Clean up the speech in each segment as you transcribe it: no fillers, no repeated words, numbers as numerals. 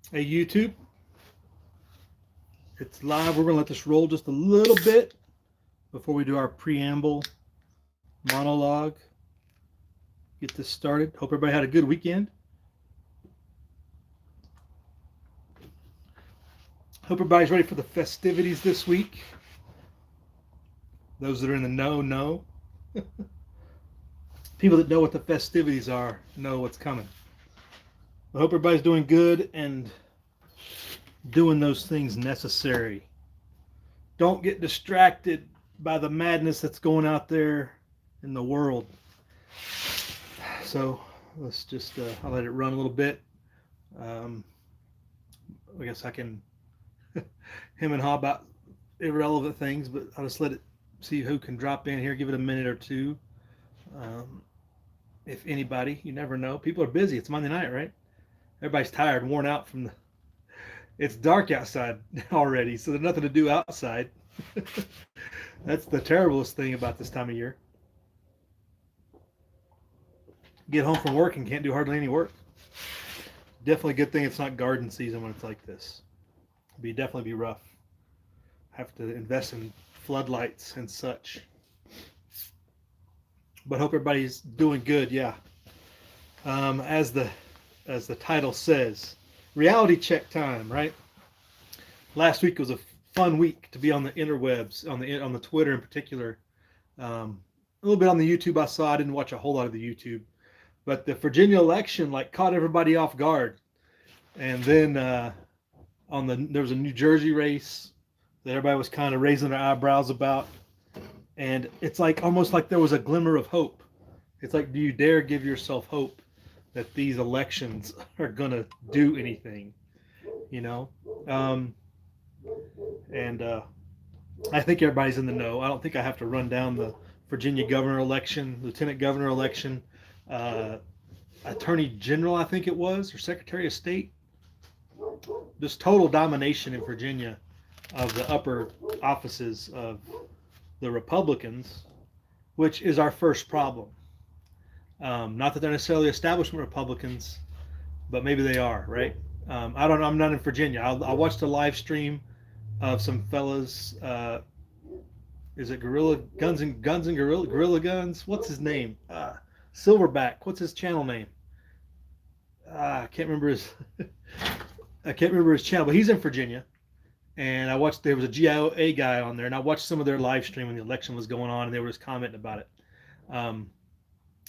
Hey, YouTube, it's live. We're going to let this roll just a little bit before we do our preamble monologue. Get this started. Hope everybody had a good weekend. Hope everybody's ready for the festivities this week. Those that are in the know. People that know what the festivities are know what's coming. I hope everybody's doing good and doing those things necessary. Don't get distracted by the madness that's going out there in the world. So let's just, I'll let it run a little bit. Um, I guess I can him and haw about irrelevant things, but I'll just let it see who can drop in here. Give it a minute or two. Um, if anybody, you never know. People are busy. It's Monday night, right? Everybody's tired, worn out from the. It's dark outside already, so there's nothing to do outside. That's the terriblest thing about this time of year. Get home from work and can't do hardly any work. Definitely a good thing it's not garden season when it's like this. It'd definitely be rough. Have to invest in floodlights and such. But hope everybody's doing good. Yeah. As the title says, reality check time. Right. Last week was a fun week to be on the interwebs, on the Twitter in particular. A little bit on the YouTube I saw. I didn't watch a whole lot of the YouTube, but the Virginia election like caught everybody off guard. And then there was a New Jersey race that everybody was kind of raising their eyebrows about, and it's like almost like there was a glimmer of hope. It's like, do you dare give yourself hope that these elections are gonna do anything? You know, um, and I think everybody's in the know. I don't think I have to run down the Virginia governor election, lieutenant governor election, uh, attorney general, I think it was, or secretary of state. This total domination in Virginia of the upper offices of the Republicans, which is our first problem. Not that they're necessarily establishment Republicans, but maybe they are, right? I don't know. I'm not in Virginia. I watched a live stream of some fellas. Is it Gorilla Guns? What's his name? Silverback. What's his channel name? I can't remember his. I can't remember his channel, but he's in Virginia. And I watched. There was a GIA guy on there, and I watched some of their live stream when the election was going on, and they were just commenting about it. Um,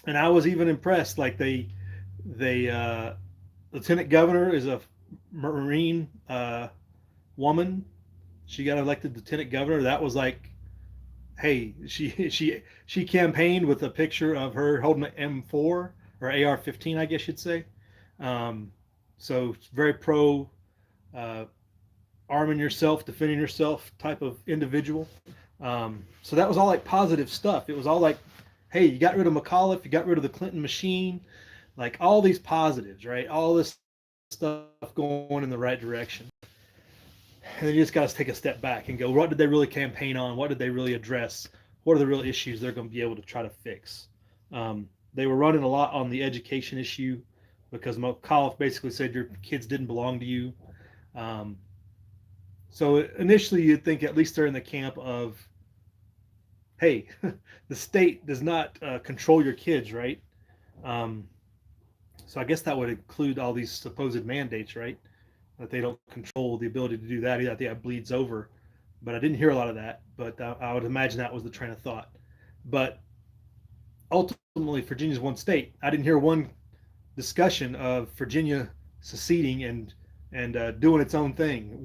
and I was even impressed. Like they lieutenant governor is a Marine woman. She got elected lieutenant governor. That was like, hey, she campaigned with a picture of her holding an M4 or AR-15, I guess you'd say. Um, so very pro uh, arming yourself, defending yourself type of individual. So that was all like positive stuff. It was all like, hey, you got rid of McAuliffe, you got rid of the Clinton machine, like all these positives, right? All this stuff going in the right direction. And then you just got to take a step back and go, what did they really campaign on? What did they really address? What are the real issues they're going to be able to try to fix? They were running a lot on the education issue because McAuliffe basically said your kids didn't belong to you. Um, so initially, you'd think at least they're in the camp of, hey, the state does not control your kids, right? Um, so I guess that would include all these supposed mandates, right? That they don't control the ability to do that. I think that bleeds over, but I didn't hear a lot of that. But I would imagine that was the train of thought. But ultimately, Virginia's one state. I didn't hear one discussion of Virginia seceding and doing its own thing.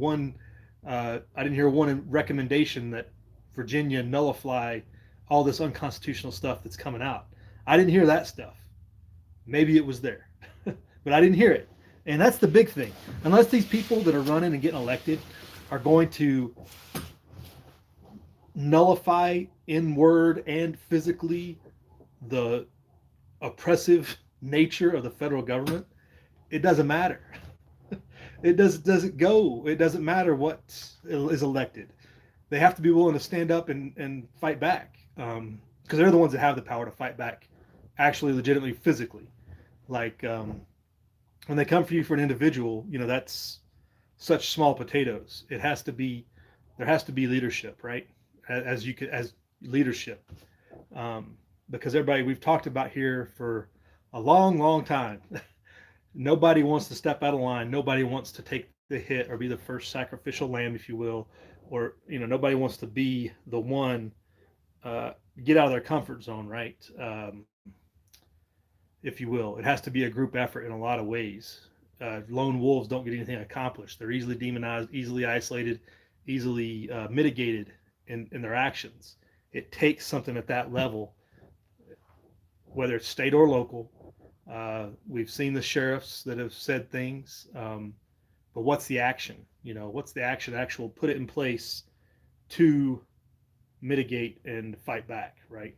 I didn't hear one recommendation that Virginia nullify all this unconstitutional stuff that's coming out. I didn't hear that stuff. Maybe it was there, but I didn't hear it. And that's the big thing. Unless these people that are running and getting elected are going to nullify in word and physically the oppressive nature of the federal government, it doesn't matter. It doesn't go. It doesn't matter what is elected. They have to be willing to stand up and fight back, because they're the ones that have the power to fight back, actually, legitimately, physically. Like when they come for you for an individual, that's such small potatoes. There has to be leadership, right? As leadership, because everybody we've talked about here for a long, long time. Nobody wants to step out of line. Nobody wants to take the hit or be the first sacrificial lamb, if you will, or nobody wants to be the one get out of their comfort zone, right? If you will, it has to be a group effort in a lot of ways. Lone wolves don't get anything accomplished. They're easily demonized, easily isolated, easily mitigated in their actions. It takes something at that level, whether it's state or local. We've seen the sheriffs that have said things, but what's the action? What's the action? Actual put it in place to mitigate and fight back, right?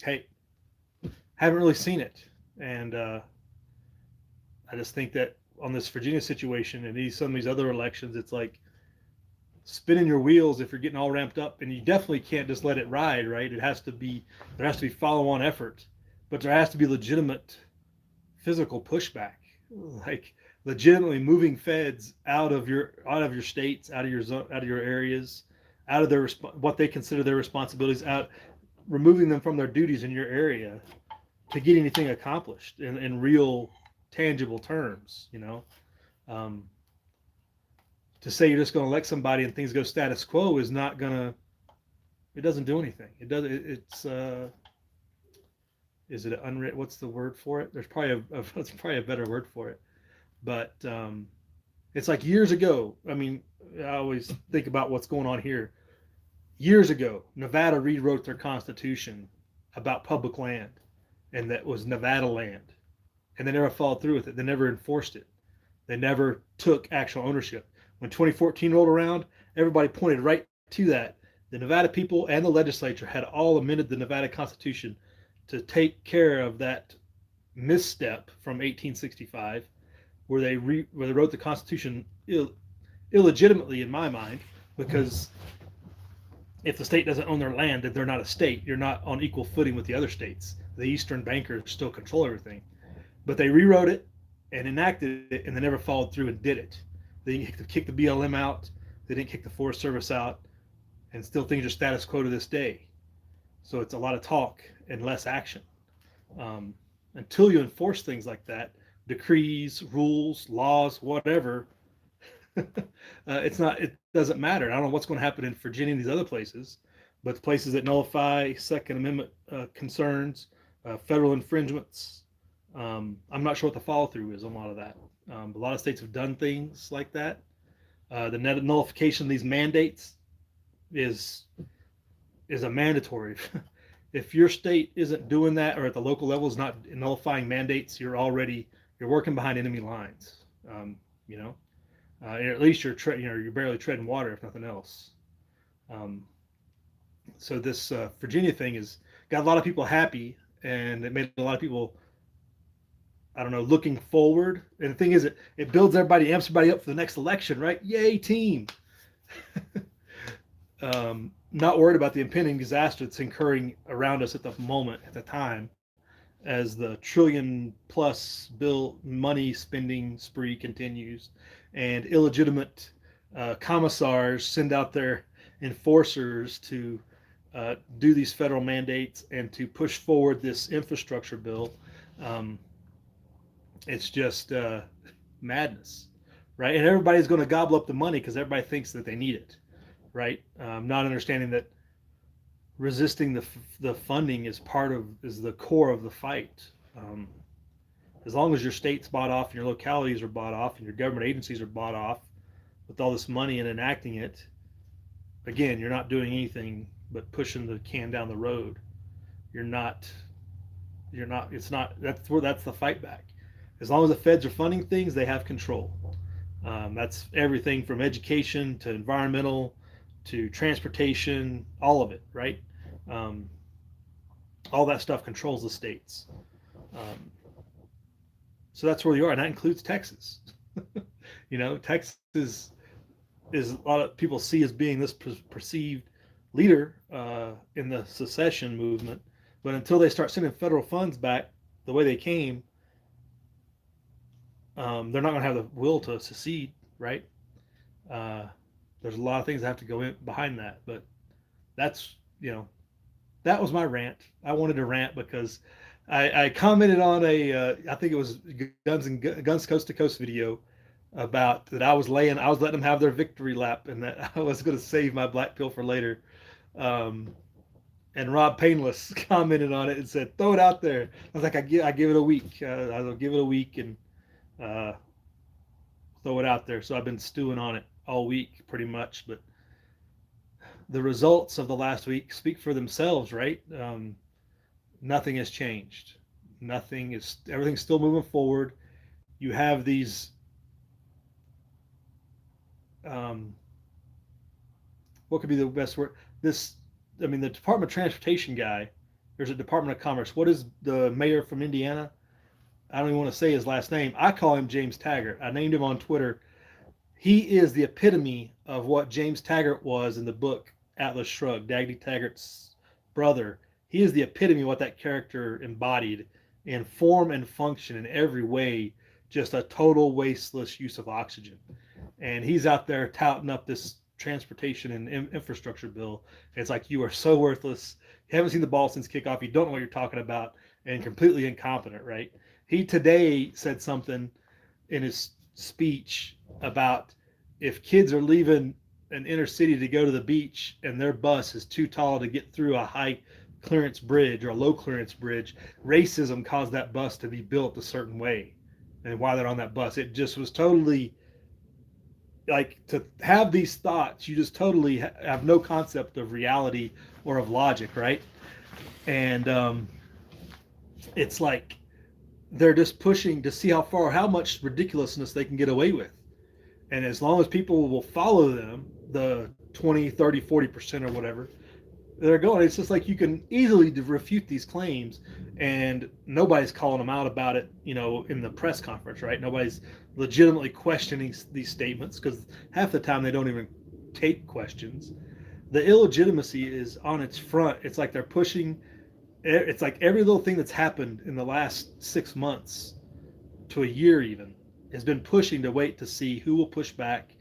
Hey, haven't really seen it, and I just think that on this Virginia situation and some of these other elections, it's like spinning your wheels if you're getting all ramped up, and you definitely can't just let it ride, right? There has to be follow-on effort, but there has to be legitimate physical pushback, like legitimately moving feds out of your states, out of your zone, out of your areas, out of their what they consider their responsibilities, out removing them from their duties in your area to get anything accomplished in real tangible terms. To say you're just going to elect somebody and things go status quo is not gonna. It doesn't do anything. It does. It's is it unwritten? What's the word for it? There's probably a better word for it, but it's like years ago. I mean, I always think about what's going on here. Years ago, Nevada rewrote their constitution about public land, and that was Nevada land, and they never followed through with it. They never enforced it. They never took actual ownership. When 2014 rolled around, everybody pointed right to that. The Nevada people and the legislature had all amended the Nevada Constitution to take care of that misstep from 1865, where they wrote the Constitution illegitimately, in my mind, because if the state doesn't own their land, then they're not a state. You're not on equal footing with the other states. The Eastern bankers still control everything. But they rewrote it and enacted it, and they never followed through and did it. They didn't kick the BLM out. They didn't kick the Forest Service out. And still things are status quo to this day. So it's a lot of talk and less action. Until you enforce things like that, decrees, rules, laws, whatever, it doesn't matter. I don't know what's going to happen in Virginia and these other places, but the places that nullify Second Amendment concerns, federal infringements, I'm not sure what the follow through is on a lot of that. A lot of states have done things like that. The nullification of these mandates is a mandatory. If your state isn't doing that, or at the local level is not nullifying mandates, you're working behind enemy lines. At least you're barely treading water, if nothing else. So this Virginia thing has got a lot of people happy, and it made a lot of people, I don't know, looking forward. And the thing is, it builds everybody, amps everybody up for the next election, right? Yay, team! Not worried about the impending disaster that's occurring around us at the moment, at the time, as the trillion-plus bill money spending spree continues, and illegitimate commissars send out their enforcers to do these federal mandates and to push forward this infrastructure bill. It's just madness, right? And everybody's going to gobble up the money because everybody thinks that they need it, right? Not understanding that resisting the funding is the core of the fight. As long as your state's bought off and your localities are bought off and your government agencies are bought off with all this money and enacting it, again, you're not doing anything but pushing the can down the road. That's the fight back. As long as the feds are funding things, they have control. That's everything from education to environmental to transportation, all of it, right? All that stuff controls the states. So that's where you are, and that includes Texas. Texas is a lot of people see as being this perceived leader in the secession movement, but until they start sending federal funds back the way they came, they're not going to have the will to secede, right? Uh, there's a lot of things that have to go in behind that, but that's, that was my rant. I wanted to rant because I commented on I think it was Guns Coast to Coast video about that I was letting them have their victory lap, and that I was going to save my black pill for later. Um, and Rob Painless commented on it and said, "Throw it out there." I was like, I give it a week. I'll give it a week and uh, throw it out there. So I've been stewing on it all week, pretty much. But the results of the last week speak for themselves, right? Nothing has changed. Everything's still moving forward. You have these, um, what could be the best word? The Department of Transportation guy, there's a Department of Commerce. What is the mayor from Indiana? I don't even want to say his last name. I call him James Taggart. I named him on Twitter. He is the epitome of what James Taggart was in the book Atlas Shrugged, Dagny Taggart's brother. He is the epitome of what that character embodied in form and function in every way, just a total wasteless use of oxygen. And he's out there touting up this transportation and infrastructure bill. It's like, you are so worthless. You haven't seen the ball since kickoff. You don't know what you're talking about, and completely incompetent, right? He today said something in his speech about if kids are leaving an inner city to go to the beach and their bus is too tall to get through a high clearance bridge or a low clearance bridge, racism caused that bus to be built a certain way. And while they're on that bus, it just was totally like, to have these thoughts, you just totally have no concept of reality or of logic, right? And it's like they're just pushing to see how much ridiculousness they can get away with. And as long as people will follow them, the 20, 30, 40% or whatever, they're going. It's just like you can easily refute these claims, and nobody's calling them out about it, in the press conference, right? Nobody's legitimately questioning these statements, because half the time they don't even take questions. The illegitimacy is on its front. It's like they're pushing. It's like every little thing that's happened in the last 6 months to a year even has been pushing to wait to see who will push back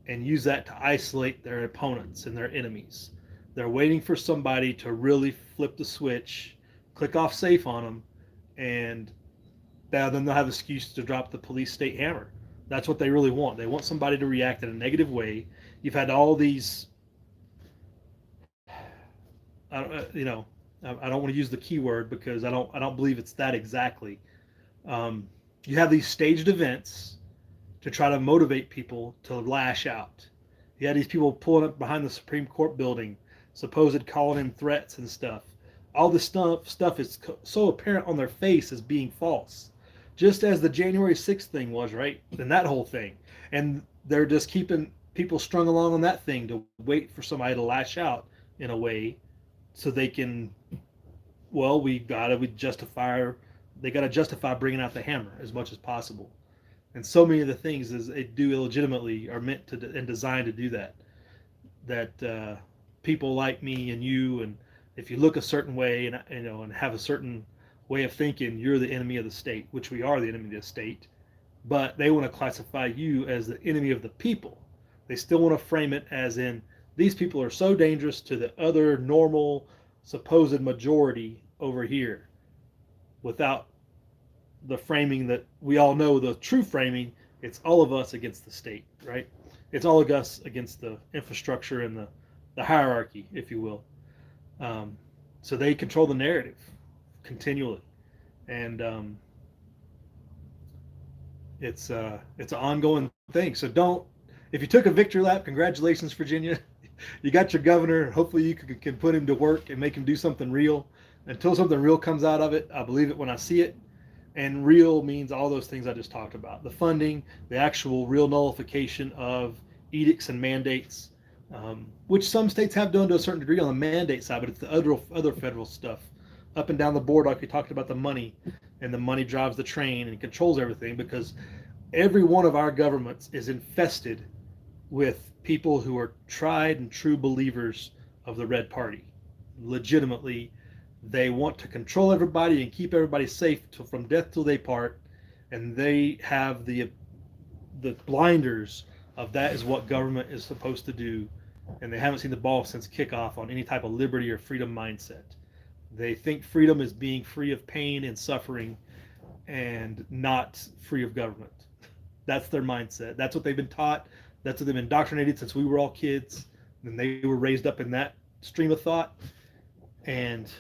and use that to isolate their opponents and their enemies. They're waiting for somebody to really flip the switch, click off safe on them, and then they'll have an excuse to drop the police state hammer. That's what they really want. They want somebody to react in a negative way. You've had all these, I don't want to use the keyword because I don't believe it's that exactly. You have these staged events to try to motivate people to lash out. You had these people pulling up behind the Supreme Court building, supposed calling in threats and stuff. All this stuff is so apparent on their face as being false, just as the January 6th thing was, right? And that whole thing. And they're just keeping people strung along on that thing to wait for somebody to lash out in a way so they can, well, they got to justify bringing out the hammer as much as possible. And so many of the things as they do illegitimately are meant to and designed to do that. That people like me and you, and if you look a certain way and have a certain way of thinking, you're the enemy of the state, which we are the enemy of the state. But they want to classify you as the enemy of the people. They still want to frame it as in, these people are so dangerous to the other normal supposed majority over here, without the framing that we all know, the true framing. It's all of us against the state, right? It's all of us against the infrastructure and the hierarchy, if you will. So they control the narrative continually, and it's an ongoing thing. So if you took a victory lap, congratulations, Virginia. You got your governor. Hopefully you can put him to work and make him do something real. Until something real comes out of it, I believe it when I see it. And real means all those things I just talked about. The funding, the actual real nullification of edicts and mandates, which some states have done to a certain degree on the mandate side, but it's the other federal stuff. Up and down the board, like we talked about, the money, and the money drives the train and controls everything, because every one of our governments is infested with people who are tried and true believers of the Red Party. Legitimately, they want to control everybody and keep everybody safe from death till they part, and they have the blinders of that is what government is supposed to do, and they haven't seen the ball since kickoff on any type of liberty or freedom mindset. They think freedom is being free of pain and suffering and not free of government. That's their mindset. That's what they've been taught. That's what they've been indoctrinated since we were all kids. And they were raised up in that stream of thought. And,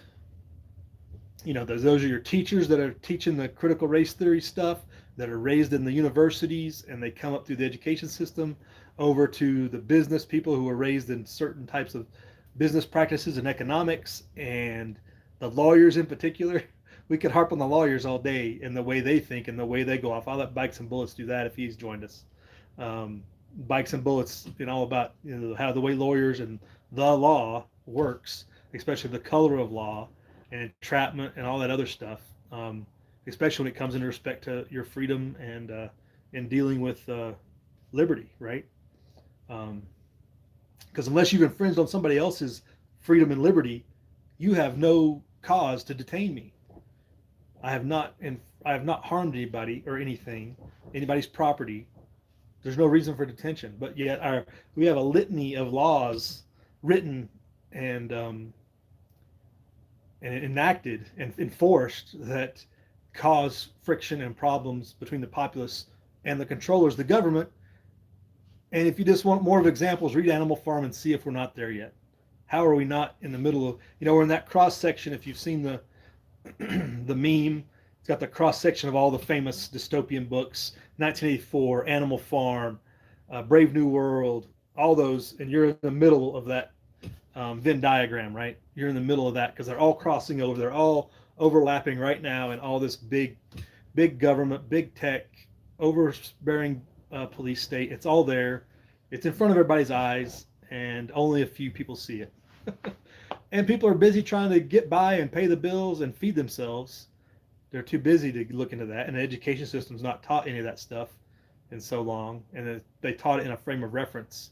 those are your teachers that are teaching the critical race theory stuff, that are raised in the universities, and they come up through the education system over to the business people who are raised in certain types of business practices and economics, and the lawyers in particular. We could harp on the lawyers all day and the way they think and the way they go off. I'll let Bikes and Bullets do that if he's joined us. Bikes and Bullets, all about how the way lawyers and the law works, especially the color of law and entrapment and all that other stuff, especially when it comes into respect to your freedom and in dealing with liberty, right? Because unless you've infringed on somebody else's freedom and liberty, you have no cause to detain me. I have not harmed anybody or anybody's property. There's no reason for detention. But yet we have a litany of laws written and enacted and enforced that cause friction and problems between the populace and the controllers, the government. And if you just want more of examples, read Animal Farm and see if we're not there yet. How are we not in the middle of, we're in that cross section. If you've seen the meme, it's got the cross section of all the famous dystopian books, 1984, Animal Farm, Brave New World, all those, and you're in the middle of that Venn diagram, right? You're in the middle of that because they're all crossing over. They're all overlapping right now in all this big government, big tech, overbearing police state. It's all there. It's in front of everybody's eyes, and only a few people see it. And people are busy trying to get by and pay the bills and feed themselves. They're too busy to look into that, and the education system's not taught any of that stuff in so long, and they taught it in a frame of reference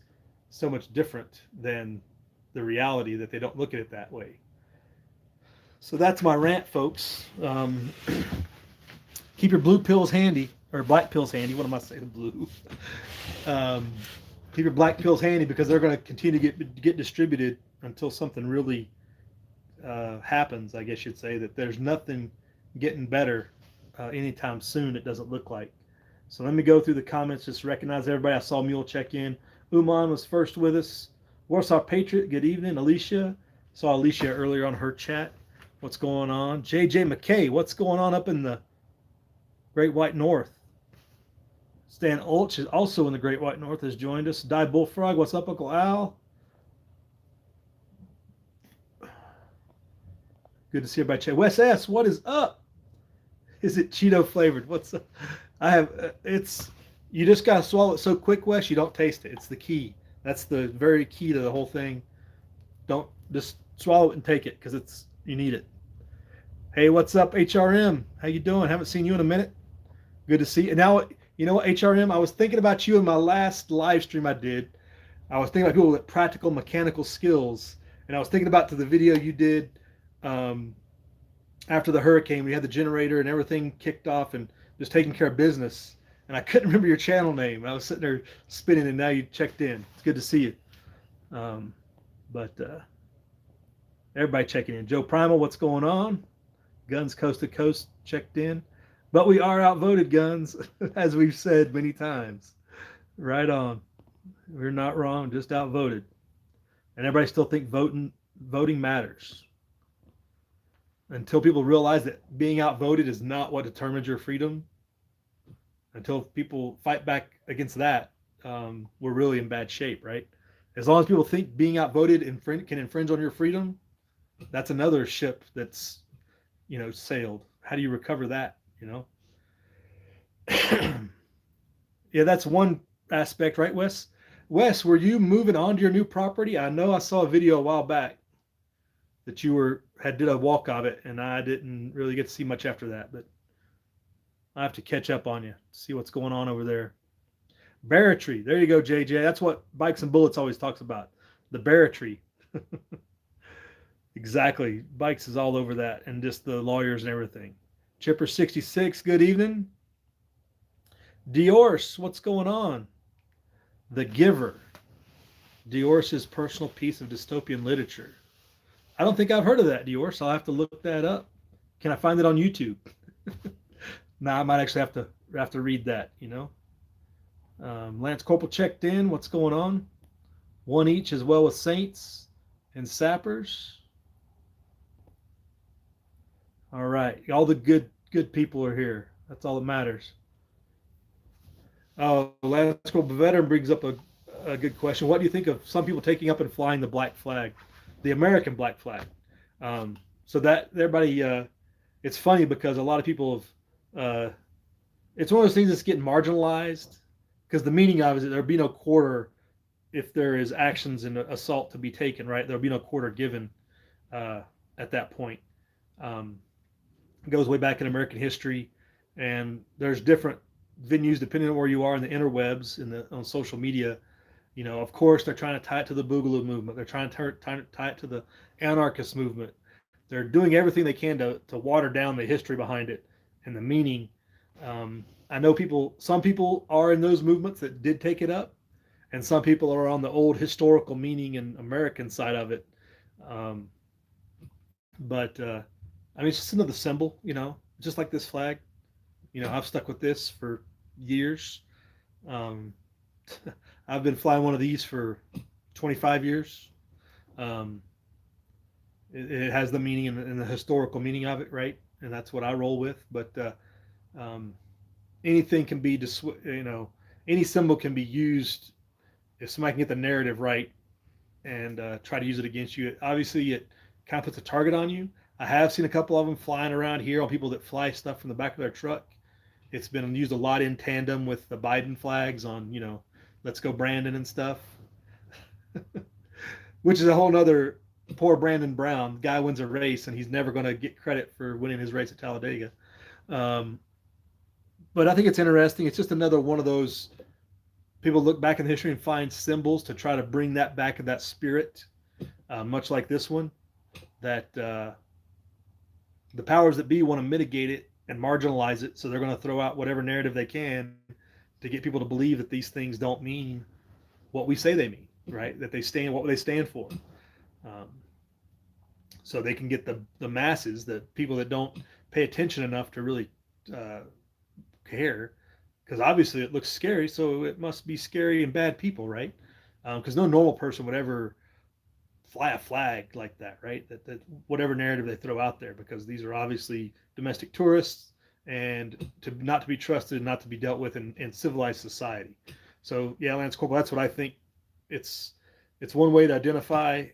so much different than the reality that they don't look at it that way. So that's my rant, folks. Keep your blue pills handy, or black pills handy. What am I saying? Blue. Keep your black pills handy because they're going to continue to get distributed until something really happens. I guess you'd say that there's nothing getting better anytime soon. It doesn't look like. So let me go through the comments. Just recognize everybody. I saw Mule check in. Uman was first with us. Warsaw Patriot, good evening. Alicia, saw Alicia earlier on her chat. What's going on? JJ McKay, what's going on up in the Great White North? Stan Ulch is also in the Great White North, has joined us. Die Bullfrog, what's up, Uncle Al? Good to see everybody chat. Wes S, what is up? Is it Cheeto flavored? What's up? You just got to swallow it so quick, Wes, you don't taste it. It's the key. That's the very key to the whole thing. Don't just swallow it and take it because you need it. Hey, what's up, HRM? How you doing? Haven't seen you in a minute. Good to see you. And now, you know what, HRM? I was thinking about you in my last live stream I did. I was thinking about people with practical mechanical skills, and I was thinking about the video you did after the hurricane. We had the generator and everything kicked off and just taking care of business. And I couldn't remember your channel name. I was sitting there spinning, and now you checked in. It's good to see you. Everybody checking in. Joe Primal, what's going on? Guns Coast to Coast checked in. But we are outvoted, Guns, as we've said many times. Right on. We're not wrong, just outvoted. And everybody still think voting matters. Until people realize that being outvoted is not what determines your freedom. Until people fight back against that, we're really in bad shape, right? As long as people think being outvoted can infringe on your freedom, that's another ship that's, sailed. How do you recover that, Yeah, that's one aspect, right, Wes? Wes, were you moving on to your new property? I know I saw a video a while back that you did a walk of it, and I didn't really get to see much after that, but I have to catch up on you, see what's going on over there. Barratry, there you go, JJ. That's what Bikes and Bullets always talks about, the Barratry. Exactly. Bikes is all over that, and just the lawyers and everything. Chipper 66, good evening. Diorce, what's going on? The Giver, Diorce's personal piece of dystopian literature. I don't think I've heard of that, Diorce. I'll have to look that up. Can I find it on YouTube? Now I might actually have to read that. Lance Corporal checked in. What's going on? One each as well with Saints and Sappers. All right, all the good people are here. That's all that matters. Oh, Lance Corporal Veteran brings up a good question. What do you think of some people taking up and flying the black flag, the American black flag? So that everybody, it's funny because a lot of people have. It's one of those things that's getting marginalized because the meaning of it is that there'll be no quarter if there is actions in assault to be taken. Right, there'll be no quarter given at that point. It goes way back in American history, and there's different venues depending on where you are in the interwebs on social media. Of course, they're trying to tie it to the Boogaloo movement. They're trying to tie it to the anarchist movement. They're doing everything they can to water down the history behind it and the meaning. I know some people are in those movements that did take it up, and some people are on the old historical meaning and American side of it. But I mean, it's just another symbol, just like this flag. I've stuck with this for years. Um, I've been flying one of these for 25 years. Um, it has the meaning and the historical meaning of it, right? And that's what I roll with. But um, anything can be, any symbol can be used if somebody can get the narrative right and try to use it against you. Obviously, it kind of puts a target on you. I have seen a couple of them flying around here on people that fly stuff from the back of their truck. It's been used a lot in tandem with the Biden flags on, let's go Brandon and stuff, which is a whole nother poor Brandon Brown. The guy wins a race and he's never going to get credit for winning his race at Talladega. But I think it's interesting. It's just another one of those people look back in history and find symbols to try to bring that back in that spirit, much like this one, that the powers that be want to mitigate it and marginalize it. So they're going to throw out whatever narrative they can to get people to believe that these things don't mean what we say they mean, right? That they stand for. So they can get the masses, the people that don't pay attention enough to really care, because obviously it looks scary, so it must be scary and bad people, right? Because no normal person would ever fly a flag like that, right? That whatever narrative they throw out there, because these are obviously domestic tourists and not to be trusted, not to be dealt with in civilized society. So yeah, Lance Corporal, that's what I think. It's one way to identify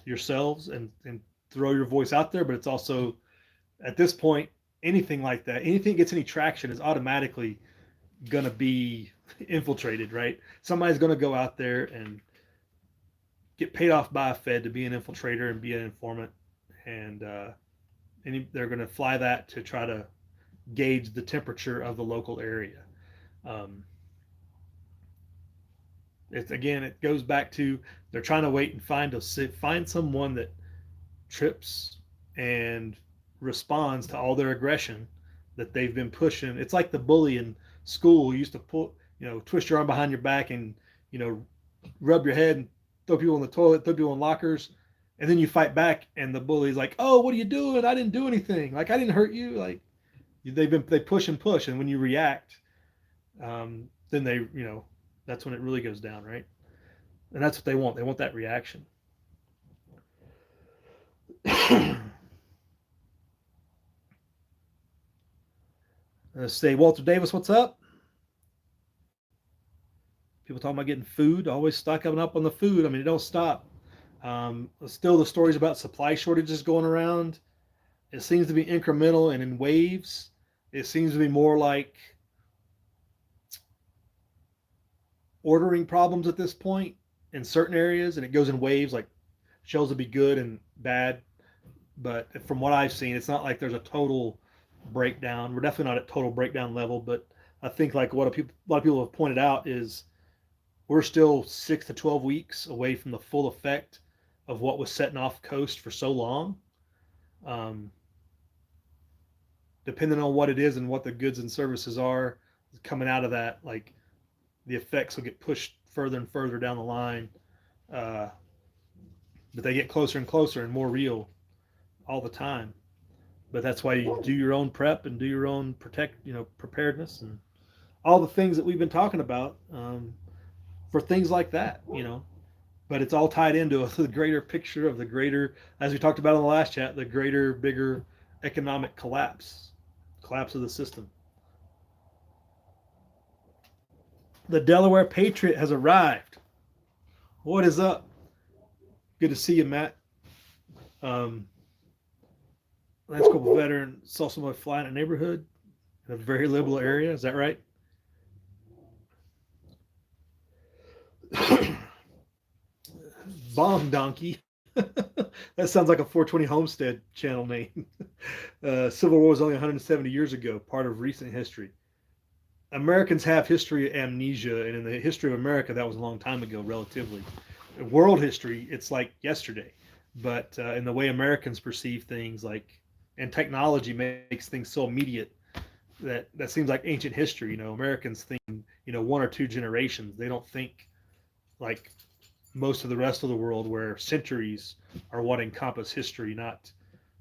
yourselves and throw your voice out there, but it's also at this point anything like that, anything that gets any traction is automatically going to be infiltrated, right? Somebody's going to go out there and get paid off by a Fed to be an infiltrator and be an informant, and they're going to fly that to try to gauge the temperature of the local area. It goes back to they're trying to wait and find someone that trips and responds to all their aggression that they've been pushing. It's like the bully in school who used to twist your arm behind your back and rub your head and throw people in the toilet, throw people in lockers, and then you fight back and the bully's like, oh, what are you doing? I didn't do anything. Like, I didn't hurt you. Like, they push and push, and when you react, then that's when it really goes down, right? And that's what they want. They want that reaction. Let's say Walter Davis, what's up? People talking about getting food, always stocking up on the food. I mean, it don't stop. Still the stories about supply shortages going around. It seems to be incremental and in waves. It seems to be more like ordering problems at this point in certain areas, and it goes in waves. Like shells will be good and bad, but from what I've seen, it's not like there's a total breakdown. We're definitely not at total breakdown level, but I think like what a lot of people have pointed out is we're still 6 to 12 weeks away from the full effect of what was setting off coast for so long. depending on what it is and what the goods and services are coming out of that, like the effects will get pushed further and further down the line. Uh, but they get closer and closer and more real all the time. But that's why you do your own prep and do your own preparedness and all the things that we've been talking about for things like that. But it's all tied into the greater picture of the greater, as we talked about in the last chat, the greater, bigger economic collapse of the system. The Delaware Patriot has arrived. What is up? Good to see you, Matt. Lance Corporal veteran saw somebody fly in a neighborhood in a very liberal area. Is that right? Bomb Donkey. That sounds like a 420 Homestead channel name. Civil War was only 170 years ago, part of recent history. Americans have history amnesia, and in the history of America, that was a long time ago, relatively. World history, it's like yesterday. But in the way Americans perceive things, and technology makes things so immediate that seems like ancient history. Americans think, 1 or 2 generations. They don't think like most of the rest of the world, where centuries are what encompass history, not,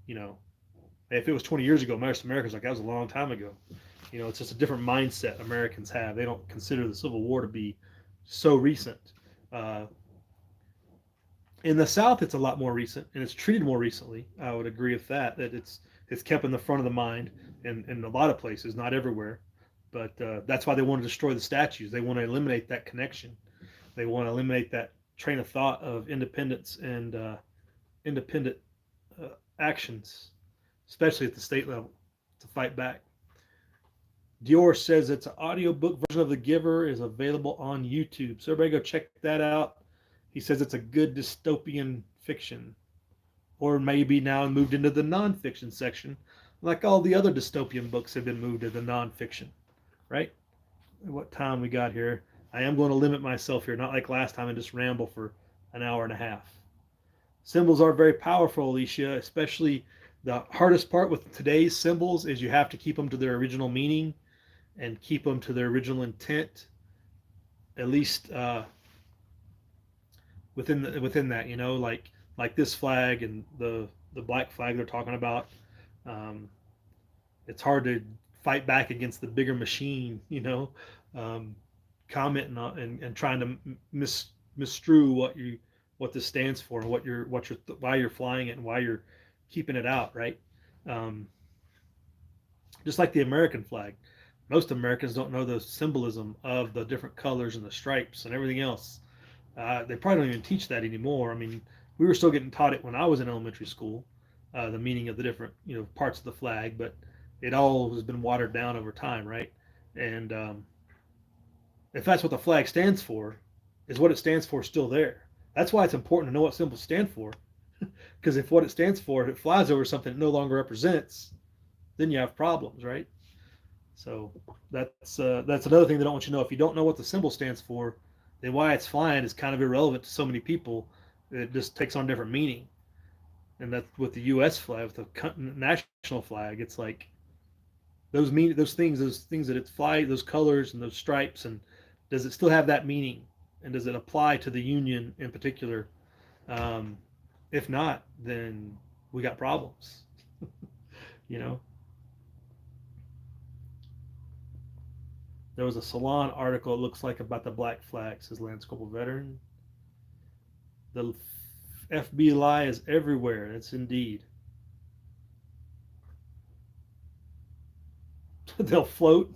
if it was 20 years ago, most Americans like, that was a long time ago. It's just a different mindset Americans have. They don't consider the Civil War to be so recent. In the South, it's a lot more recent, and it's treated more recently. I would agree with that it's kept in the front of the mind in a lot of places, not everywhere. But that's why they want to destroy the statues. They want to eliminate that connection. They want to eliminate that train of thought of independence and independent actions, especially at the state level, to fight back. Dior says it's an audiobook version of The Giver is available on YouTube. So everybody go check that out. He says it's a good dystopian fiction. Or maybe now moved into the nonfiction section, like all the other dystopian books have been moved to the nonfiction, right? What time we got here? I am going to limit myself here, not like last time and just ramble for an hour and a half. Symbols are very powerful, Alicia, especially the hardest part with today's symbols is you have to keep them to their original meaning and keep them to their original intent, at least within that, like this flag and the black flag they're talking about. It's hard to fight back against the bigger machine, commenting on and trying to misstrew what this stands for and why you're flying it and why you're keeping it out, right? Just like the American flag, most Americans don't know the symbolism of the different colors and the stripes and everything else. They probably don't even teach that anymore. I mean, we were still getting taught it when I was in elementary school, the meaning of the different parts of the flag, but it all has been watered down over time, right? And if that's what the flag stands for, is what it stands for still there? That's why it's important to know what symbols stand for, because if what it stands for, if it flies over something it no longer represents, then you have problems, right? So that's another thing they don't want you to know. If you don't know what the symbol stands for, then why it's flying is kind of irrelevant to so many people. It just takes on different meaning. And that's with the U.S. flag, with the national flag. It's like those things that it's fly, those colors and those stripes, and does it still have that meaning? And does it apply to the Union in particular? If not, then we got problems. There was a Salon article, it looks like, about the black flag, says Lance Corporal veteran. The FBI is everywhere. It's indeed. They'll float.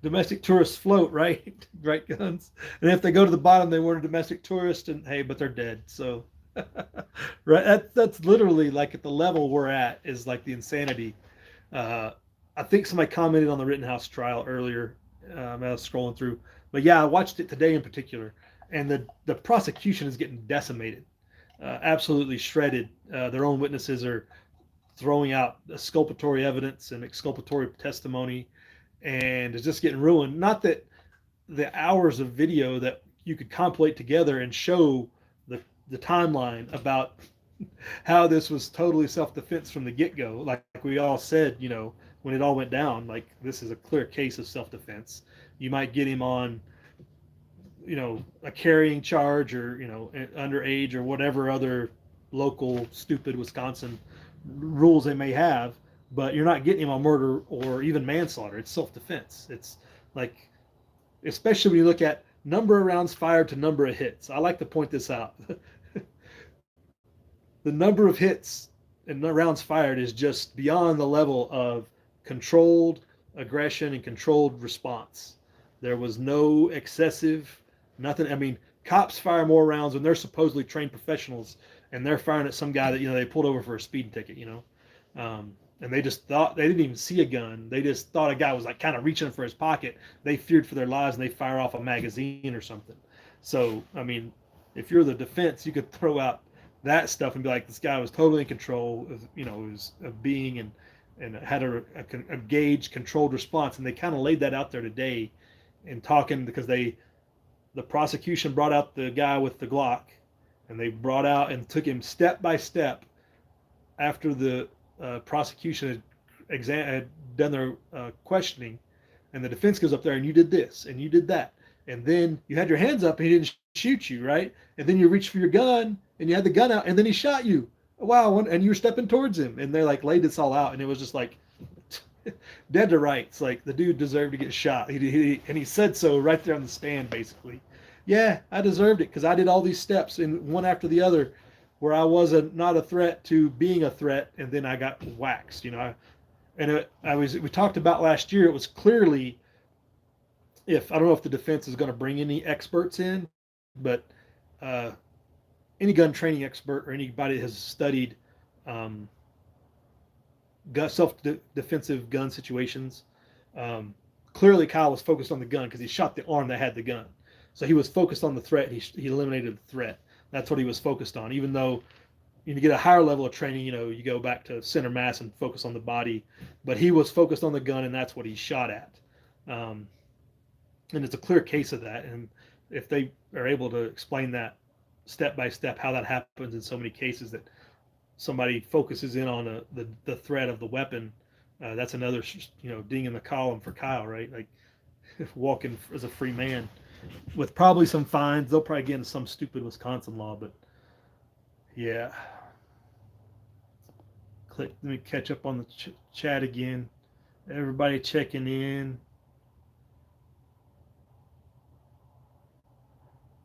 Domestic tourists float, right? Right, guns. And if they go to the bottom, they weren't a domestic tourist, and hey, but they're dead. So, right, that's literally like at the level we're at is like the insanity. I think somebody commented on the Rittenhouse trial earlier. I was scrolling through, but yeah, I watched it today in particular, and the prosecution is getting decimated, absolutely shredded. Their own witnesses are throwing out exculpatory evidence and exculpatory testimony, and it's just getting ruined. Not that the hours of video that you could compilate together and show the timeline about how this was totally self-defense from the get-go, like we all said, when it all went down, like this is a clear case of self-defense. You might get him on, a carrying charge, or underage, or whatever other local stupid Wisconsin rules they may have, but you're not getting him on murder or even manslaughter. It's self-defense. It's like, especially when you look at number of rounds fired to number of hits. I like to point this out. The number of hits and the rounds fired is just beyond the level of controlled aggression and controlled response. There was no excessive, nothing. I mean, cops fire more rounds when they're supposedly trained professionals, and they're firing at some guy that they pulled over for a speeding ticket. And they just thought, they didn't even see a gun. They just thought a guy was like kind of reaching for his pocket. They feared for their lives, and they fire off a magazine or something. So, I mean, if you're the defense, you could throw out that stuff and be like, this guy was totally in control of, his of being, and had a gauged, controlled response. And they kind of laid that out there today in talking, because the prosecution brought out the guy with the Glock, and they brought out and took him step by step after the prosecution had done their questioning, and the defense goes up there, and you did this and you did that, and then you had your hands up and he didn't shoot you, right? And then you reached for your gun and you had the gun out, and then he shot you. Wow. And you were stepping towards him, and they like laid this all out, and it was just like dead to rights. Like, the dude deserved to get shot. And he said so right there on the stand, basically. Yeah, I deserved it because I did all these steps, in one after the other, where I wasn't not a threat to being a threat, and then I got waxed. We talked about last year. It was clearly, I don't know if the defense is going to bring any experts in, but any gun training expert or anybody that has studied self-defensive gun situations, clearly Kyle was focused on the gun because he shot the arm that had the gun. So he was focused on the threat. He eliminated the threat. That's what he was focused on. Even though you get a higher level of training, you go back to center mass and focus on the body, but he was focused on the gun, and that's what he shot at. And it's a clear case of that. And if they are able to explain that step by step, how that happens in so many cases, that somebody focuses in on the threat of the weapon, that's another ding in the column for Kyle, right? Like, walking as a free man with probably some fines. They'll probably get into some stupid Wisconsin law, but yeah. Let me catch up on the chat again. Everybody checking in.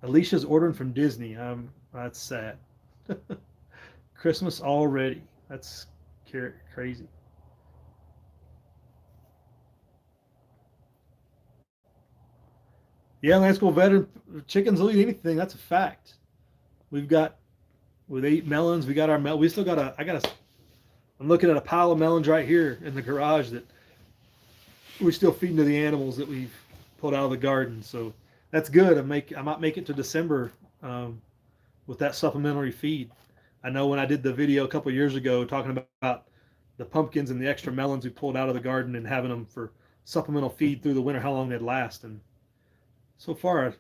Alicia's ordering from Disney. That's sad. Christmas already. That's crazy. Yeah, Land School veteran, chickens will eat anything. That's a fact. With 8 melons, we got our we still got I'm looking at a pile of melons right here in the garage that we're still feeding to the animals that we've pulled out of the garden. So that's good. I might make it to December with that supplementary feed. I know when I did the video a couple of years ago talking about the pumpkins and the extra melons we pulled out of the garden and having them for supplemental feed through the winter, how long they'd last. And so far,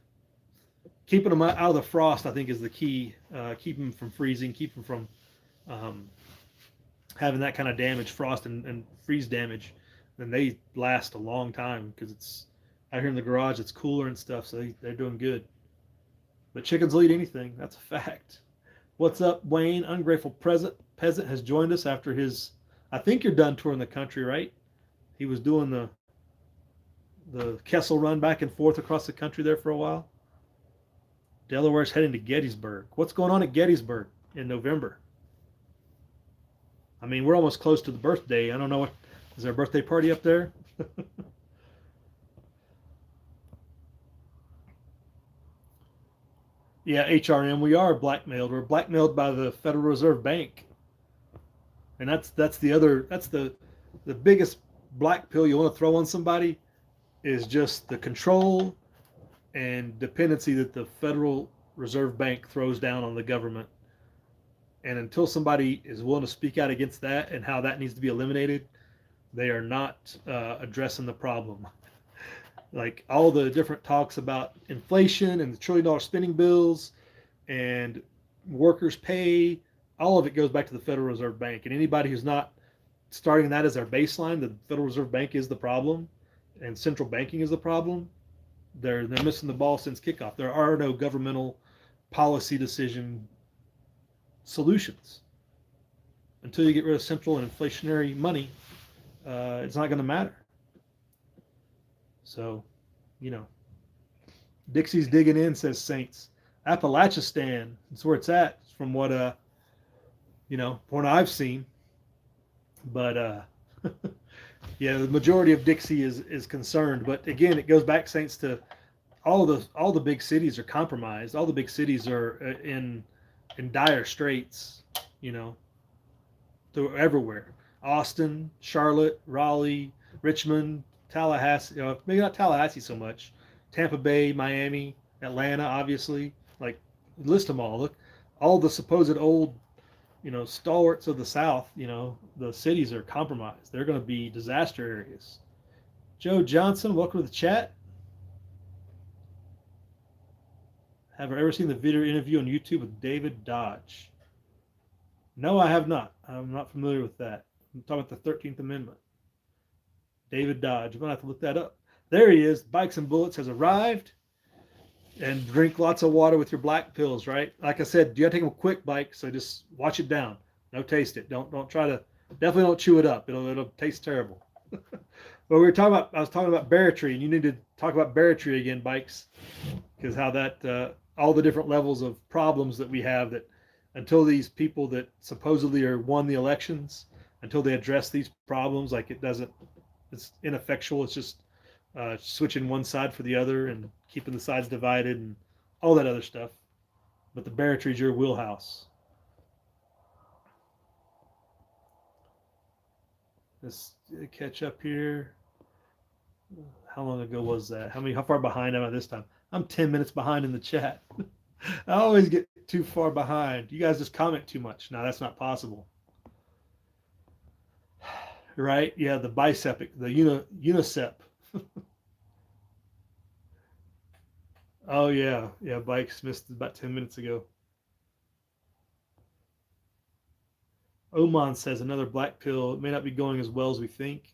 keeping them out of the frost, I think, is the key. Keep them from freezing, keep them from having that kind of damage, frost and freeze damage. Then they last a long time because it's out here in the garage, it's cooler and stuff, so they're doing good. But chickens will eat anything. That's a fact. What's up, Wayne? Ungrateful Peasant has joined us after his, I think you're done touring the country, right? He was doing the Kessel run back and forth across the country there for a while. Delaware's heading to Gettysburg. What's going on at Gettysburg in November? I mean, we're almost close to the birthday. I don't know is there a birthday party up there? Yeah, HRM, we are blackmailed. We're blackmailed by the Federal Reserve Bank. And that's the biggest black pill you want to throw on somebody, is just the control and dependency that the Federal Reserve Bank throws down on the government. And until somebody is willing to speak out against that and how that needs to be eliminated, they are not addressing the problem. Like all the different talks about inflation and the $1 trillion spending bills and workers' pay, all of it goes back to the Federal Reserve Bank. And anybody who's not starting that as our baseline, the Federal Reserve Bank is the problem and central banking is the problem, they're missing the ball since kickoff. There are no governmental policy decision solutions. Until you get rid of central and inflationary money, it's not going to matter. So, you know, Dixie's digging in, says Saints. Appalachian, that's where it's at, from what from what I've seen. But yeah, the majority of Dixie is concerned. But again, it goes back, Saints, to all the big cities are compromised. All the big cities are in dire straits. You know, through everywhere. Austin, Charlotte, Raleigh, Richmond, Tallahassee. Maybe not Tallahassee so much. Tampa Bay, Miami, Atlanta, obviously. Like, list them all. Look, all the supposed old, stalwarts of the South. The cities are compromised. They're going to be disaster areas. Joe Johnson, welcome to the chat. Have I ever seen the video interview on YouTube with David Dodge? No, I have not. I'm not familiar with that. I'm talking about the 13th Amendment. David Dodge. I'm going to have to look that up. There he is. Bikes and Bullets has arrived. And drink lots of water with your black pills, right? Like I said, you got to take them quick, Bike, so just watch it down. No taste it. Don't try to, definitely don't chew it up. It'll taste terrible. But I was talking about Barratry, and you need to talk about Barratry again, Bikes, because how that, all the different levels of problems that we have, that until these people that supposedly won the elections, until they address these problems, like it's ineffectual. It's just switching one side for the other and keeping the sides divided and all that other stuff. But the Barratry is your wheelhouse. Let's catch up here. How long ago was that? How far behind am I this time? I'm 10 minutes behind in the chat. I always get too far behind. You guys just comment too much. No, that's not possible. Right? Yeah, the bicep, the unicep. Oh, yeah. Yeah, Bikes missed about 10 minutes ago. Oman says another black pill. It may not be going as well as we think.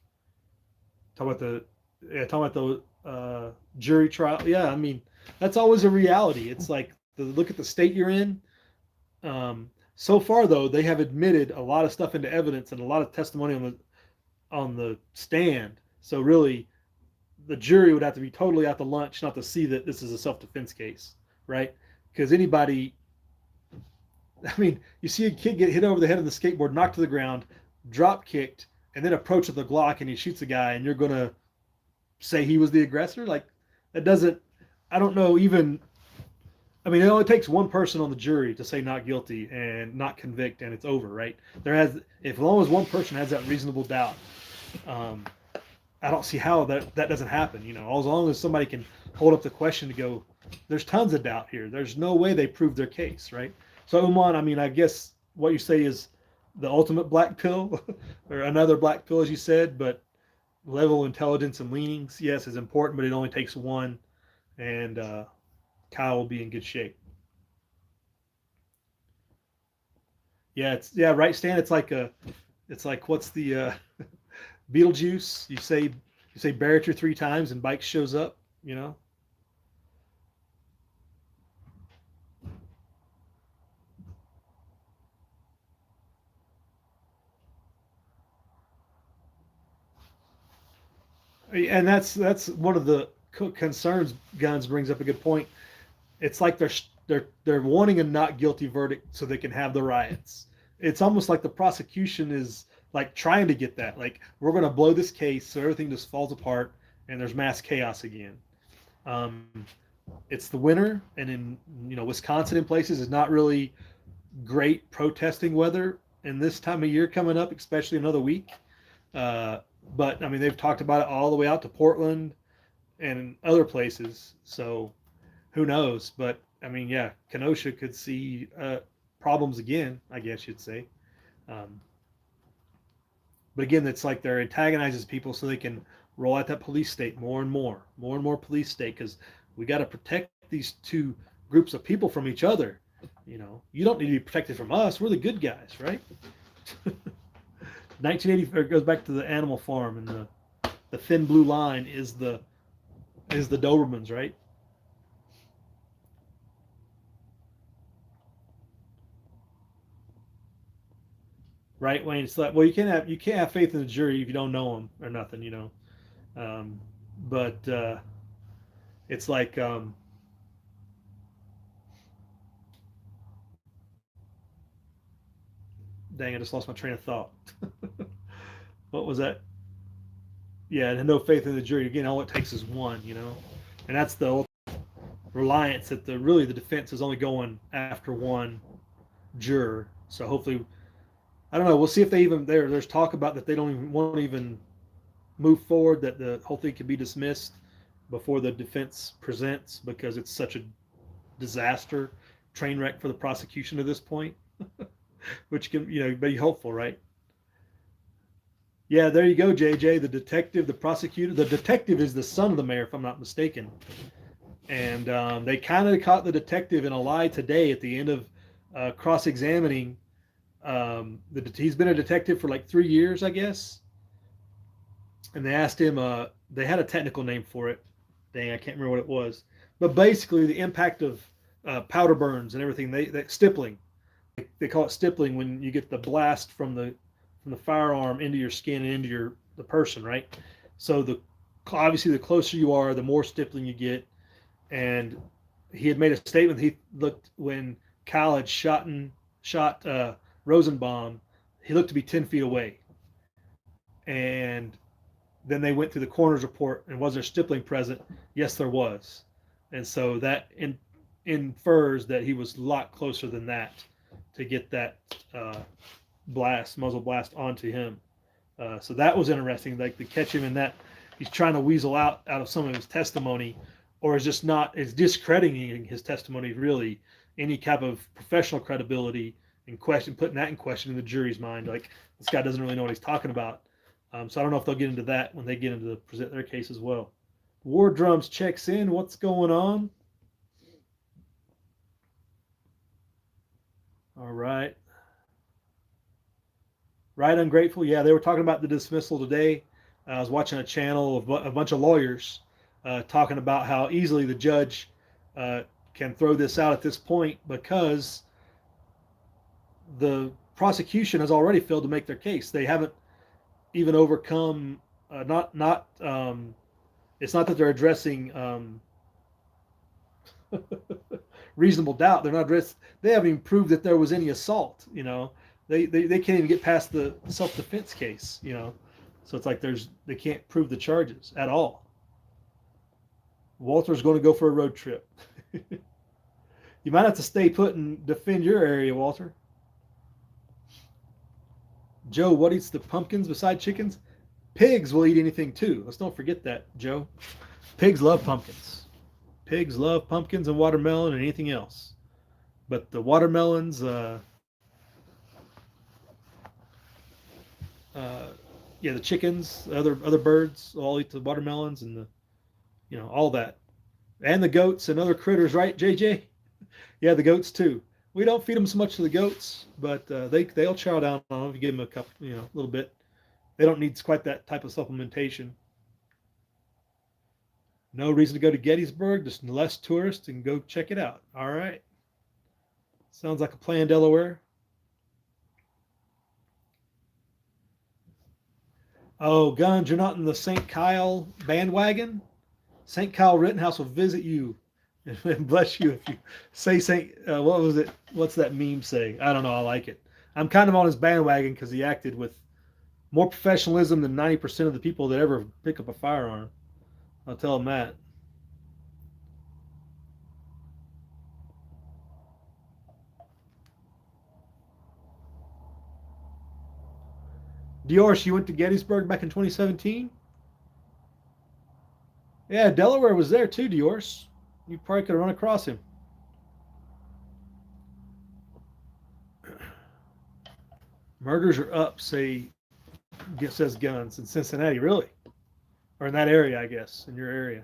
Talking about the jury trial. Yeah, I mean, that's always a reality. It's like, look at the state you're in. So far, though, they have admitted a lot of stuff into evidence and a lot of testimony on the stand. So really, the jury would have to be totally out to lunch not to see that this is a self-defense case, right? Because anybody, I mean, you see a kid get hit over the head on the skateboard, knocked to the ground, drop kicked, and then approach with a Glock and he shoots a guy, and you're going to say he was the aggressor? Like, that doesn't, I don't know even, I mean, it only takes one person on the jury to say not guilty and not convict, and it's over, right? As long as one person has that reasonable doubt, I don't see how that doesn't happen. As long as somebody can hold up the question to go, there's tons of doubt here. There's no way they proved their case, right? So, Uman, I mean, I guess what you say is the ultimate black pill, or another black pill, as you said, but level of intelligence and leanings, yes, is important, but it only takes one, and Kyle will be in good shape. Yeah, right, Stan. It's like what's the Beetlejuice? You say Barratry 3 times and Bike shows up, And that's one of the concerns. Guns brings up a good point. It's like they're wanting a not guilty verdict so they can have the riots. It's almost like the prosecution is like trying to get that. Like, we're going to blow this case so everything just falls apart and there's mass chaos again. It's the winter, and in Wisconsin in places is not really great protesting weather in this time of year coming up, especially another week. But I mean, they've talked about it all the way out to Portland and other places. So who knows? But I mean, yeah, Kenosha could see problems again, I guess you'd say. But again, it's like they're antagonizing people so they can roll out that police state more and more police state, because we got to protect these two groups of people from each other. You don't need to be protected from us. We're the good guys, right? 1980 it goes back to the Animal Farm, and the thin blue line is the Dobermans, right? Right, Wayne. It's like, well, you can't have faith in the jury if you don't know them or nothing, you know. Um, but it's like dang, I just lost my train of thought. What was that? Yeah, and no faith in the jury. Again, all it takes is one, you know, and that's the reliance that the defense is only going after one juror. So hopefully, I don't know. We'll see if they even there's talk about that they don't even won't even move forward, that the whole thing can be dismissed before the defense presents, because it's such a disaster, train wreck for the prosecution to this point, which can, you know, be hopeful, right? Yeah, there you go, JJ. The detective, the prosecutor, the detective is the son of the mayor, if I'm not mistaken. And they kind of caught the detective in a lie today at the end of cross-examining. He's been a detective for like 3 years, I guess. And they asked him. They had a technical name for it. Dang, I can't remember what it was. But basically, the impact of powder burns and everything. They stippling. They call it stippling when you get the blast from the firearm into your skin and into the person, right? So obviously the closer you are, the more stippling you get. And he had made a statement. He looked when Kyle had shot Rosenbaum. He looked to be 10 feet away, and then they went through the coroner's report, and was there stippling present? Yes, there was, and so that infers that he was a lot closer than that to get that uh, muzzle blast onto him. So that was interesting. Like, to catch him in that, he's trying to weasel out of some of his testimony, or is discrediting his testimony, really, any type of professional credibility, and putting that in question in the jury's mind. Like, this guy doesn't really know what he's talking about. So I don't know if they'll get into that when they get into present their case as well. War Drums checks in. What's going on? All right. Right, ungrateful. Yeah, they were talking about the dismissal today. I was watching a channel of a bunch of lawyers talking about how easily the judge uh, can throw this out at this point, because the prosecution has already failed to make their case. They haven't even overcome. Not. It's not that they're addressing reasonable doubt. They're not addressed. They haven't even proved that there was any assault. You know, they can't even get past the self defense case. You know, so it's like they can't prove the charges at all. Walter's going to go for a road trip. You might have to stay put and defend your area, Walter. Joe, what eats the pumpkins beside chickens? Pigs will eat anything too. Let's don't forget that, Joe. Pigs love pumpkins. Pigs love pumpkins and watermelon and anything else. But the watermelons, uh, yeah, the chickens, other birds all eat the watermelons, and all that, and the goats and other critters, right, JJ? Yeah, the goats too. We don't feed them so much to the goats, but they'll chow down on them if you give them a cup, a little bit. They don't need quite that type of supplementation. No reason to go to Gettysburg, just less tourists, and go check it out. All right. Sounds like a plan, Delaware. Oh, Guns, you're not in the St. Kyle bandwagon? St. Kyle Rittenhouse will visit you and bless you if you say St. What was it? What's that meme say? I don't know. I like it. I'm kind of on his bandwagon because he acted with more professionalism than 90% of the people that ever pick up a firearm. I'll tell him that. Diorce, you went to Gettysburg back in 2017? Yeah, Delaware was there too, Diorce. You probably could have run across him. Murders are up, says Guns in Cincinnati, really? Or in that area, I guess, in your area.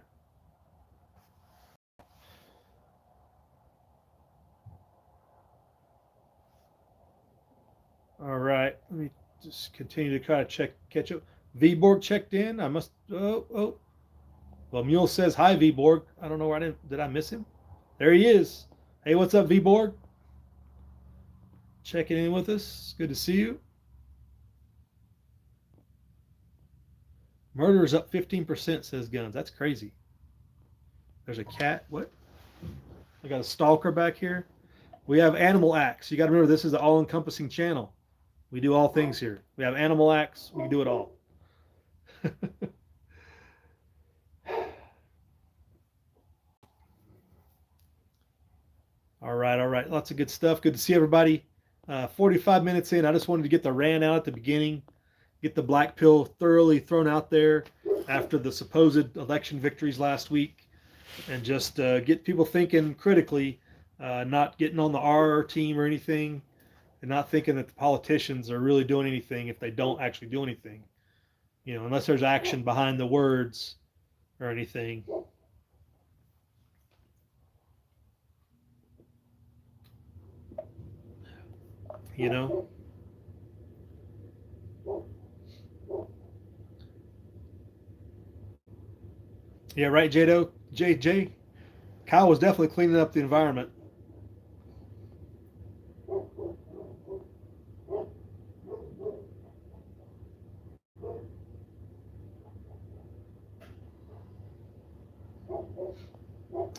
All right, let me just continue to try to catch up. Vborg checked in. I must. Oh. Well, Mule says hi, Vborg. I don't know where did I miss him? There he is. Hey, what's up, Vborg? Checking in with us. Good to see you. Murder's up 15%, says Guns. That's crazy. There's a cat. What? I got a stalker back here. We have Animal Acts. You got to remember, this is an all-encompassing channel. We do all things here. We have Animal Acts. We can do it all. All right. Lots of good stuff. Good to see everybody. 45 minutes in. I just wanted to get the rant out at the beginning, get the black pill thoroughly thrown out there after the supposed election victories last week, and just get people thinking critically, not getting on the R team or anything, and not thinking that the politicians are really doing anything if they don't actually do anything, unless there's action behind the words or anything. Yeah, right, Jado. JJ. Kyle was definitely cleaning up the environment.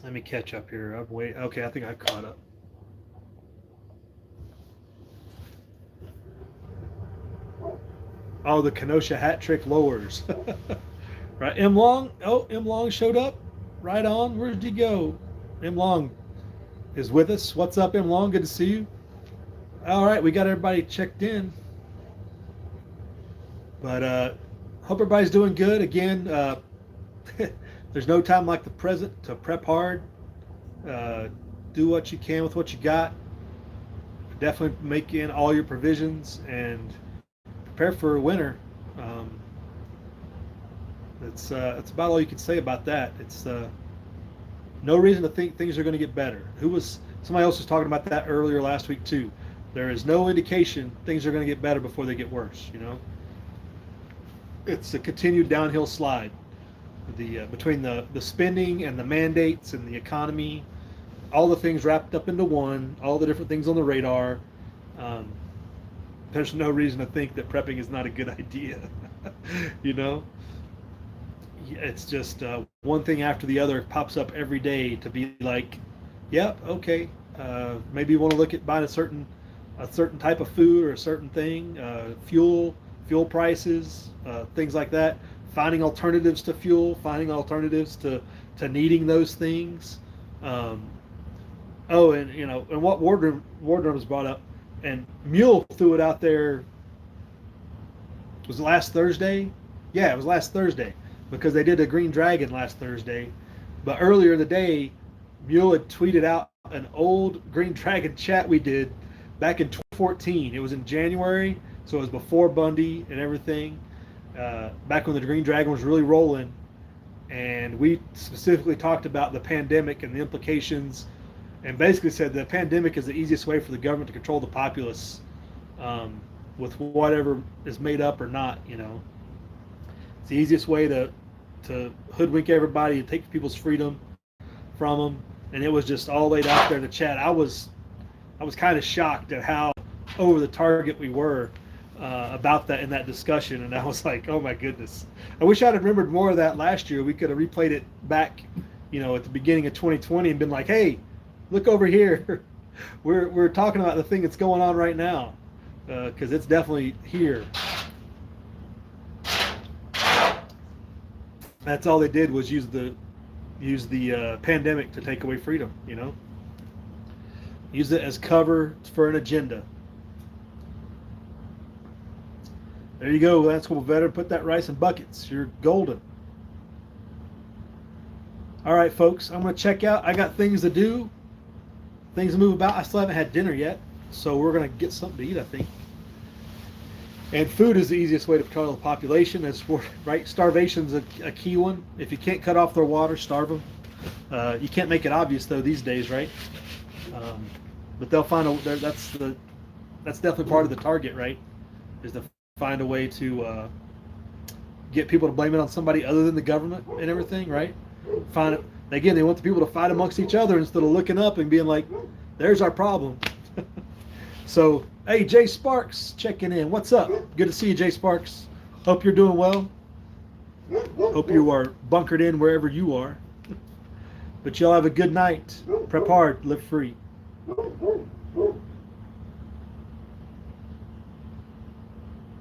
Let me catch up here. Okay, I think I caught up. Oh, the Kenosha hat trick lowers. Right, M Long. Oh, M Long showed up. Right on. Where did he go? M Long is with us. What's up, M Long? Good to see you. All right, we got everybody checked in. But hope everybody's doing good. Again, there's no time like the present to prep hard. Do what you can with what you got. Definitely make in all your provisions and prepare for winter. It's about all you can say about that. It's no reason to think things are going to get better. Somebody else was talking about that earlier last week too. There is no indication things are going to get better before they get worse. It's a continued downhill slide. Between the spending and the mandates and the economy, all the things wrapped up into one, all the different things on the radar. There's no reason to think that prepping is not a good idea. It's just one thing after the other pops up every day to be like, yep, okay, maybe you want to look at buying a certain type of food or a certain thing, fuel prices, things like that, finding alternatives to fuel, finding alternatives to needing those things. And what Wardroom was brought up, and Mule threw it out there. Was it last Thursday? Yeah, it was last Thursday, because they did a Green Dragon last Thursday. But earlier in the day, Mule had tweeted out an old Green Dragon chat we did back in 2014. It was in January, so it was before Bundy and everything, back when the Green Dragon was really rolling. And we specifically talked about the pandemic and the implications, and basically said the pandemic is the easiest way for the government to control the populace, with whatever is made up or not. It's the easiest way to hoodwink everybody and take people's freedom from them. And it was just all laid out there in the chat. I was kind of shocked at how over the target we were about that in that discussion. And I was like, oh my goodness. I wish I'd remembered more of that last year. We could have replayed it back, at the beginning of 2020 and been like, hey, look over here. We're talking about the thing that's going on right now, because it's definitely here. That's all they did was use the pandemic to take away freedom. Use it as cover for an agenda. There you go. That's cool, veteran. Put that rice in buckets. You're golden. All right, folks. I'm going to check out. I got things to do, things to move about. I still haven't had dinner yet, so we're going to get something to eat, I think. And food is the easiest way to control the population. Right? Starvation's a key one. If you can't cut off their water, starve them. You can't make it obvious though these days, right? But they'll find that's definitely part of the target, right? Is to find a way to get people to blame it on somebody other than the government and everything, right? Find it again. They want the people to fight amongst each other instead of looking up and being like, "There's our problem." So, hey, Jay Sparks checking in. What's up? Good to see you, Jay Sparks. Hope you're doing well. Hope you are bunkered in wherever you are. But y'all have a good night. Prep hard, live free.